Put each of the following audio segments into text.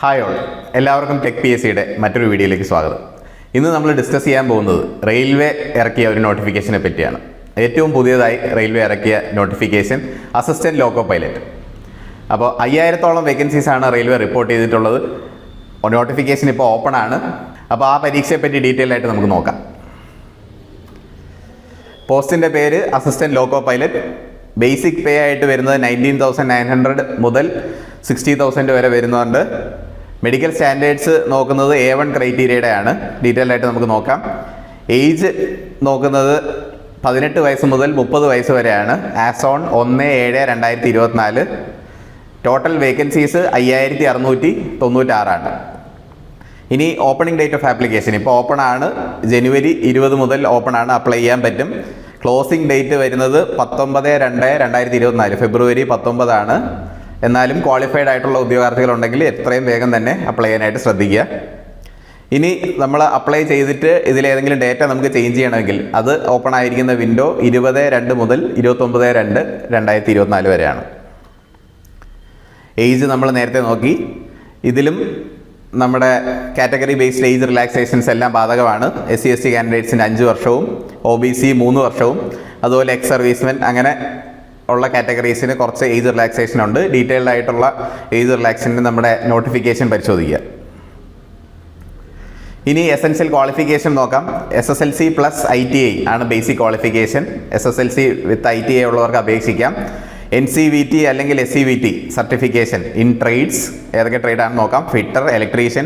Hi all, എല്ലാവർക്കും tech P S സിയുടെ മറ്റൊരു വീഡിയോയിലേക്ക് സ്വാഗതം. ഇന്ന് നമ്മൾ ഡിസ്കസ് ചെയ്യാൻ പോകുന്നത് റെയിൽവേ ഇറക്കിയ ഒരു നോട്ടിഫിക്കേഷനെ പറ്റിയാണ്. ഏറ്റവും പുതിയതായി റെയിൽവേ ഇറക്കിയ നോട്ടിഫിക്കേഷൻ അസിസ്റ്റൻറ്റ് ലോക്കോ പൈലറ്റ്. അപ്പോൾ 5000-ഓളം വേക്കൻസീസാണ് റെയിൽവേ റിപ്പോർട്ട് ചെയ്തിട്ടുള്ളത്. നോട്ടിഫിക്കേഷൻ ഇപ്പോൾ ഓപ്പൺ ആണ്. അപ്പോൾ ആ പരീക്ഷയെ പറ്റി ഡീറ്റെയിൽ ആയിട്ട് നമുക്ക് നോക്കാം. പോസ്റ്റിൻ്റെ പേര് assistant loco pilot. Basic pay ആയിട്ട് വരുന്നത് 19,900 മുതൽ 60,000 വരെ വരുന്നുണ്ട്. മെഡിക്കൽ സ്റ്റാൻഡേർഡ്സ് നോക്കുന്നത് A1 ക്രൈറ്റീരിയയുടെ ആണ്. ഡീറ്റെയിൽ ആയിട്ട് നമുക്ക് നോക്കാം. ഏജ് നോക്കുന്നത് 18 വയസ്സ് മുതൽ 30 വയസ്സ് വരെയാണ്. As on 1/7/2024. ടോട്ടൽ വേക്കൻസീസ് 5696 ആണ്. ഇനി ഓപ്പണിംഗ് ഡേറ്റ് ഓഫ് ആപ്ലിക്കേഷൻ ഇപ്പോൾ ഓപ്പൺ ആണ്. ജനുവരി 20 മുതൽ ഓപ്പൺ ആണ്, അപ്ലൈ ചെയ്യാൻ പറ്റും. ക്ലോസിംഗ് ഡേറ്റ് വരുന്നത് 19/2/2024 ഫെബ്രുവരി 19 ആണ്. എന്നാലും ക്വാളിഫൈഡ് ആയിട്ടുള്ള ഉദ്യോഗാർത്ഥികളുണ്ടെങ്കിൽ എത്രയും വേഗം തന്നെ അപ്ലൈ ചെയ്യാനായിട്ട് ശ്രദ്ധിക്കുക. ഇനി നമ്മൾ അപ്ലൈ ചെയ്തിട്ട് ഇതിലേതെങ്കിലും ഡേറ്റ നമുക്ക് ചേഞ്ച് ചെയ്യണമെങ്കിൽ അത് ഓപ്പൺ ആയിരിക്കുന്ന വിൻഡോ 20/2 മുതൽ 29/2/2024 വരെയാണ്. ഏജ് നമ്മൾ നേരത്തെ നോക്കി. ഇതിലും നമ്മുടെ കാറ്റഗറി ബേസ്ഡ് ഏജ് റിലാക്സേഷൻസ് എല്ലാം ബാധകമാണ്. SC/ST കാൻഡിഡേറ്റ്സിന് 5 വർഷവും OBC 3 വർഷവും അതുപോലെ എക്സ് സർവീസ്മെൻ അങ്ങനെ ഉള്ള കാറ്റഗറീസിന് കുറച്ച് ഏജ് റിലാക്സേഷൻ ഉണ്ട്. ഡീറ്റെയിൽഡ് ആയിട്ടുള്ള ഏജ് റിലാക്സേഷന് നമ്മുടെ നോട്ടിഫിക്കേഷൻ പരിശോധിക്കുക. ഇനി എസെൻഷ്യൽ ക്വാളിഫിക്കേഷൻ നോക്കാം. SSLC + ITI ആണ് ബേസിക് ക്വാളിഫിക്കേഷൻ. SSLC വിത്ത് ITI ഉള്ളവർക്ക് അപേക്ഷിക്കാം. NCVT അല്ലെങ്കിൽ SCVT സർട്ടിഫിക്കേഷൻ ഇൻ ട്രേഡ്സ് ഏതൊക്കെ ട്രേഡാണെന്ന് നോക്കാം. Fitter, electrician,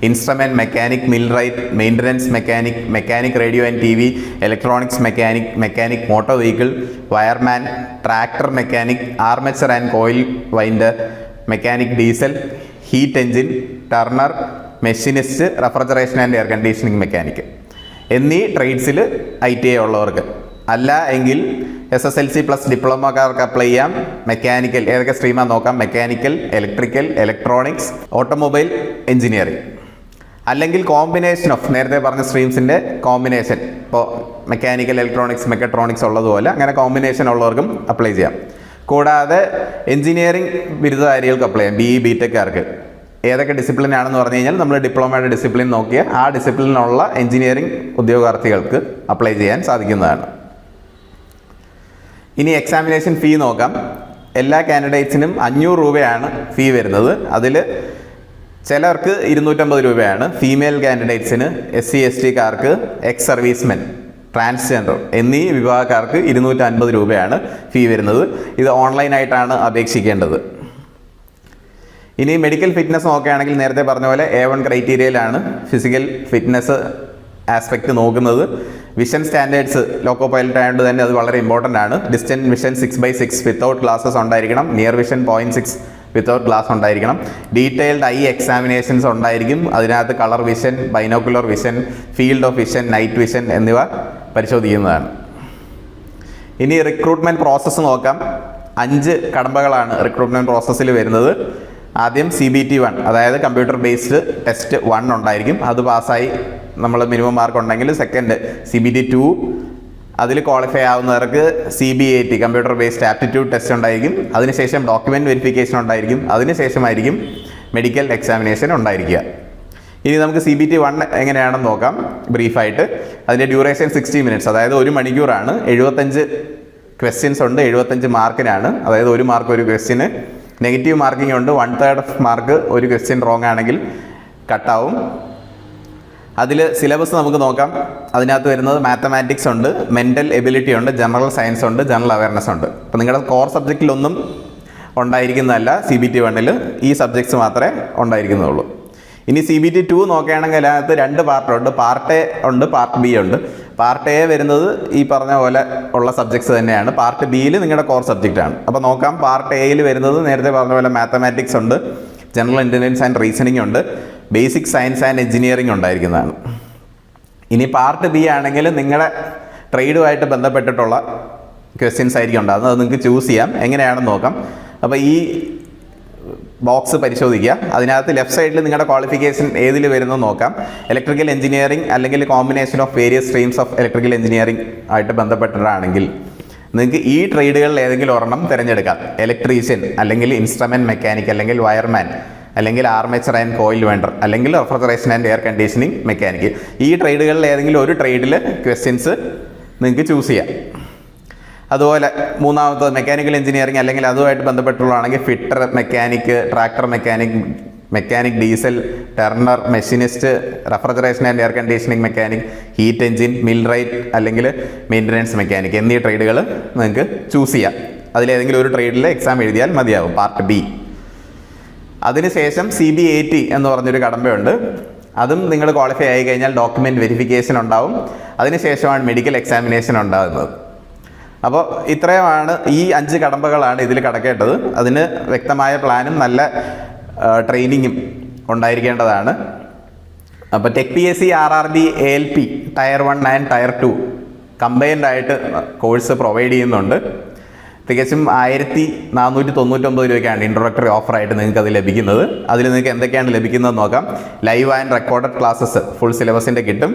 instrument mechanic, millwright, maintenance mechanic, mechanic radio and TV, electronics mechanic, mechanic motor vehicle, wireman, tractor mechanic, armature and coil winder, mechanic diesel, heat engine, Turner, machinist, refrigeration and air conditioning mechanic എന്നീ ട്രേഡ്സിൽ ITI ഉള്ളവർക്ക്. അല്ല എങ്കിൽ SSLC + ഡിപ്ലോമക്കാർക്ക് apply ചെയ്യാം. Mechanical ഏതൊക്കെ സ്ട്രീമാണെന്ന് നോക്കാം. Mechanical, electrical, electronics, automobile engineering. അല്ലെങ്കിൽ combination of നേരത്തെ പറഞ്ഞ സ്ട്രീംസിൻ്റെ കോമ്പിനേഷൻ, ഇപ്പോൾ മെക്കാനിക്കൽ, ഇലക്ട്രോണിക്സ്, മെക്കട്രോണിക്സ് ഉള്ളതുപോലെ അങ്ങനെ കോമ്പിനേഷൻ ഉള്ളവർക്കും അപ്ലൈ ചെയ്യാം. കൂടാതെ എഞ്ചിനീയറിംഗ് ബിരുദധാരികൾക്ക് അപ്ലൈ ചെയ്യാം. BE BTechകാർക്ക് ഏതൊക്കെ ഡിസിപ്ലിൻ ആണെന്ന് പറഞ്ഞു കഴിഞ്ഞാൽ നമ്മൾ ഡിപ്ലോമയുടെ ഡിസിപ്ലിൻ നോക്കിയ ആ ഡിസിപ്ലിനുള്ള എഞ്ചിനീയറിംഗ് ഉദ്യോഗാർത്ഥികൾക്ക് അപ്ലൈ ചെയ്യാൻ സാധിക്കുന്നതാണ്. ഇനി എക്സാമിനേഷൻ ഫീ നോക്കാം. എല്ലാ കാൻഡിഡേറ്റ്സിനും 500 രൂപയാണ് ഫീ വരുന്നത്. അതിൽ ചിലർക്ക് 250 രൂപയാണ്. ഫീമെയിൽ കാൻഡിഡേറ്റ്സിന്, SC/STക്കാർക്ക്, എക്സ് സർവീസ്മെൻ, ട്രാൻസ്ജെൻഡർ എന്നീ വിഭാഗക്കാർക്ക് 250 രൂപയാണ് ഫീ വരുന്നത്. ഇത് ഓൺലൈനായിട്ടാണ് അപേക്ഷിക്കേണ്ടത്. ഇനി മെഡിക്കൽ ഫിറ്റ്നസ് നോക്കുകയാണെങ്കിൽ നേരത്തെ പറഞ്ഞ പോലെ A1 ക്രൈറ്റീരിയയിലാണ് ഫിസിക്കൽ ഫിറ്റ്നസ് ആസ്പെക്റ്റ് നോക്കുന്നത്. വിഷൻ സ്റ്റാൻഡേർഡ്സ് ലോക്കോ പൈലറ്റ് ആയതുകൊണ്ട് തന്നെ അത് വളരെ ഇമ്പോർട്ടൻ്റ് ആണ്. ഡിസ്റ്റൻറ്റ് വിഷൻ 6/6 വിത്തൗട്ട് ഗ്ലാസസ് ഉണ്ടായിരിക്കണം. നിയർ വിഷൻ 0.6 വിത്തൗട്ട് ഗ്ലാസ് ഉണ്ടായിരിക്കണം. ഡീറ്റെയിൽഡ് ഐ എക്സാമിനേഷൻസ് ഉണ്ടായിരിക്കും. അതിനകത്ത് colour vision, binocular vision, field of vision, night vision എന്നിവ പരിശോധിക്കുന്നതാണ്. ഇനി റിക്രൂട്ട്മെൻറ്റ് പ്രോസസ്സ് നോക്കാം. 5 കടമ്പകളാണ് റിക്രൂട്ട്മെൻറ്റ് പ്രോസസ്സിൽ വരുന്നത്. ആദ്യം CBT-1 അതായത് കമ്പ്യൂട്ടർ ബേസ്ഡ് ടെസ്റ്റ് 1 ഉണ്ടായിരിക്കും. അത് പാസ്സായി നമ്മൾ മിനിമം മാർക്ക് ഉണ്ടെങ്കിൽ സെക്കൻഡ് CBT-2. അതിൽ ക്വാളിഫൈ ആവുന്നവർക്ക് CBAT computer based aptitude test ഉണ്ടായിരിക്കും. അതിനുശേഷം ഡോക്യുമെൻറ്റ് വെരിഫിക്കേഷൻ ഉണ്ടായിരിക്കും. അതിനുശേഷമായിരിക്കും മെഡിക്കൽ എക്സാമിനേഷൻ ഉണ്ടായിരിക്കുക. ഇനി നമുക്ക് CBT-1 എങ്ങനെയാണെന്ന് നോക്കാം ബ്രീഫായിട്ട്. അതിൻ്റെ ഡ്യൂറേഷൻ 60 മിനിറ്റ്സ് അതായത് 1 മണിക്കൂറാണ്. 75 ക്വസ്റ്റ്യൻസ് ഉണ്ട്. 75 മാർക്കിനാണ്. അതായത് 1 മാർക്ക് ഒരു ക്വസ്റ്റ്യന്. നെഗറ്റീവ് മാർക്കിംഗ് ഉണ്ട്. 1/3 ഓഫ് മാർക്ക് ഒരു ക്വസ്റ്റ്യൻ റോങ് ആണെങ്കിൽ കട്ടാവും. അതിൽ സിലബസ് നമുക്ക് നോക്കാം. അതിനകത്ത് വരുന്നത് മാത്തമാറ്റിക്സ് ഉണ്ട്, മെൻ്റൽ എബിലിറ്റി ഉണ്ട്, ജനറൽ സയൻസ് ഉണ്ട്, ജനറൽ അവയർനെസ് ഉണ്ട്. അപ്പോൾ നിങ്ങളുടെ കോർ സബ്ജക്റ്റിലൊന്നും ഉണ്ടായിരിക്കുന്നതല്ല CBT-1. ഈ സബ്ജക്ട്സ് മാത്രമേ ഉണ്ടായിരിക്കുന്നുള്ളൂ. ഇനി CBT-2 നോക്കുകയാണെങ്കിൽ അതിനകത്ത് 2 പാർട്ടുണ്ട്. പാർട്ട് A ഉണ്ട്, പാർട്ട് B ഉണ്ട്. പാർട്ട് A വരുന്നത് ഈ പറഞ്ഞ പോലെ ഉള്ള സബ്ജക്ട്സ് തന്നെയാണ്. പാർട്ട് Bയിൽ നിങ്ങളുടെ കോർ സബ്ജക്റ്റാണ്. അപ്പോൾ നോക്കാം. പാർട്ട് Aയിൽ വരുന്നത് നേരത്തെ പറഞ്ഞ പോലെ മാത്തമാറ്റിക്സ് ഉണ്ട്, ജനറൽ ഇൻ്റലിജൻസ് ആൻഡ് റീസണിംഗ് ഉണ്ട്, ബേസിക് സയൻസ് ആൻഡ് എഞ്ചിനീയറിംഗ് ഉണ്ടായിരിക്കുന്നതാണ്. ഇനി പാർട്ട് B ആണെങ്കിൽ നിങ്ങളുടെ ട്രേഡുമായിട്ട് ബന്ധപ്പെട്ടിട്ടുള്ള ക്വസ്റ്റ്യൻസ് ആയിരിക്കും ഉണ്ടാകുന്നത്. അത് നിങ്ങൾക്ക് ചൂസ് ചെയ്യാം. എങ്ങനെയാണെന്ന് നോക്കാം. അപ്പോൾ ഈ ബോക്സ് പരിശോധിക്കുക. അതിനകത്ത് ലെഫ്റ്റ് സൈഡിൽ നിങ്ങളുടെ ക്വാളിഫിക്കേഷൻ ഏതിൽ വരുന്നത് നോക്കാം. ഇലക്ട്രിക്കൽ എഞ്ചിനീയറിംഗ് അല്ലെങ്കിൽ combination of various streams of electrical engineering ആയിട്ട് ബന്ധപ്പെട്ടിട്ടാണെങ്കിൽ നിങ്ങൾക്ക് ഈ ട്രേഡുകളിൽ ഏതെങ്കിലും ഒരെണ്ണം തിരഞ്ഞെടുക്കാം. ഇലക്ട്രീഷ്യൻ അല്ലെങ്കിൽ ഇൻസ്ട്രുമെൻറ്റ് മെക്കാനിക് അല്ലെങ്കിൽ വയർമാൻ അല്ലെങ്കിൽ ആർമേച്ചർ ആൻഡ് കോയിൽ വെണ്ടർ, അല്ലെങ്കിൽ refrigeration and air conditioning mechanic. ഈ ട്രേഡുകളിൽ ഏതെങ്കിലും ഒരു ട്രേഡിൽ ക്വസ്റ്റ്യൻസ് നിങ്ങൾക്ക് ചൂസ് ചെയ്യാം. അതുപോലെ മൂന്നാമത്തത് മെക്കാനിക്കൽ എഞ്ചിനീയറിംഗ് അല്ലെങ്കിൽ അതുമായിട്ട് ബന്ധപ്പെട്ടുള്ളതാണെങ്കിൽ fitter mechanic, tractor mechanic, mechanic diesel, turner, machinist, refrigeration and air conditioning mechanic, heat engine, millwright അല്ലെങ്കിൽ മെയിൻ്റനൻസ് മെക്കാനിക് എന്നീ ട്രേഡുകൾ നിങ്ങൾക്ക് ചൂസ് ചെയ്യാം. അതിലേതെങ്കിലും ഒരു ട്രേഡിൽ എക്സാം എഴുതിയാൽ മതിയാവും, പാർട്ട് ബി. അതിനുശേഷം CBAT എന്ന് പറഞ്ഞൊരു കടമ്പയുണ്ട്. അതും നിങ്ങൾ ക്വാളിഫൈ ആയി കഴിഞ്ഞാൽ ഡോക്യുമെൻറ്റ് വെരിഫിക്കേഷൻ ഉണ്ടാവും. അതിനുശേഷമാണ് മെഡിക്കൽ എക്സാമിനേഷൻ ഉണ്ടാകുന്നത്. അപ്പോൾ ഇത്രയുമാണ്, ഈ 5 കടമ്പകളാണ് ഇതിൽ കടക്കേണ്ടത്. അതിന് വ്യക്തമായ പ്ലാനും നല്ല ട്രെയിനിങ്ങും ഉണ്ടായിരിക്കേണ്ടതാണ്. അപ്പോൾ tech PSC RRB ALP tier 1 and tier 2 combined ആയിട്ട് കോഴ്സ് പ്രൊവൈഡ് ചെയ്യുന്നുണ്ട്. തികച്ചും 1499 രൂപയ്ക്കാണ് ഇൻട്രൊഡക്ടറി ഓഫറായിട്ട് നിങ്ങൾക്ക് അത് ലഭിക്കുന്നത്. അതിൽ നിങ്ങൾക്ക് എന്തൊക്കെയാണ് ലഭിക്കുന്നത് നോക്കാം. Live and recorded classes full സിലബസിൻ്റെ കിട്ടും.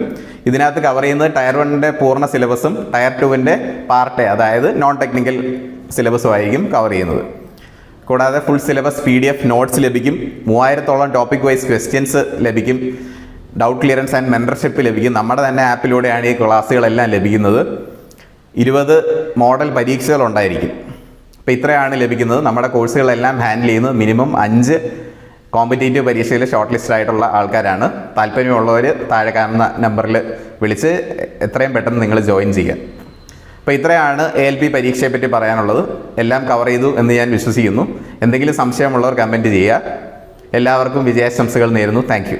ഇതിനകത്ത് കവർ ചെയ്യുന്നത് ടയർ 1ൻ്റെ പൂർണ്ണ സിലബസും ടയർ 2ൻ്റെ പാർട്ട് അതായത് നോൺ ടെക്നിക്കൽ സിലബസും ആയിരിക്കും കവർ ചെയ്യുന്നത്. കൂടാതെ ഫുൾ സിലബസ് PDF നോട്ട്സ് ലഭിക്കും. 3000-ഓളം ടോപ്പിക് വൈസ് ക്വസ്റ്റ്യൻസ് ലഭിക്കും. ഡൗട്ട് ക്ലിയറൻസ് ആൻഡ് മെൻറ്റർഷിപ്പ് ലഭിക്കും. നമ്മുടെ തന്നെ ആപ്പിലൂടെയാണ് ഈ ക്ലാസ്സുകളെല്ലാം ലഭിക്കുന്നത്. 20 മോഡൽ പരീക്ഷകൾ ഉണ്ടായിരിക്കും. അപ്പോൾ ഇത്രയാണ് ലഭിക്കുന്നത്. നമ്മുടെ കോഴ്സുകളെല്ലാം ഹാൻഡിൽ ചെയ്യുന്നത് മിനിമം 5 കോമ്പറ്റേറ്റീവ് പരീക്ഷയിൽ ഷോർട്ട് ലിസ്റ്റ് ആയിട്ടുള്ള ആൾക്കാരാണ്. താല്പര്യമുള്ളവർ താഴെ കാണുന്ന നമ്പറിൽ വിളിച്ച് എത്രയും പെട്ടെന്ന് നിങ്ങൾ ജോയിൻ ചെയ്യുക. അപ്പോൾ ഇത്രയാണ് ALP പരീക്ഷയെപ്പറ്റി പറയാനുള്ളത്. എല്ലാം കവർ ചെയ്തു എന്ന് ഞാൻ വിശ്വസിക്കുന്നു. എന്തെങ്കിലും സംശയമുള്ളവർ കമൻറ്റ് ചെയ്യുക. എല്ലാവർക്കും വിജയാശംസകൾ നേരുന്നു. Thank you.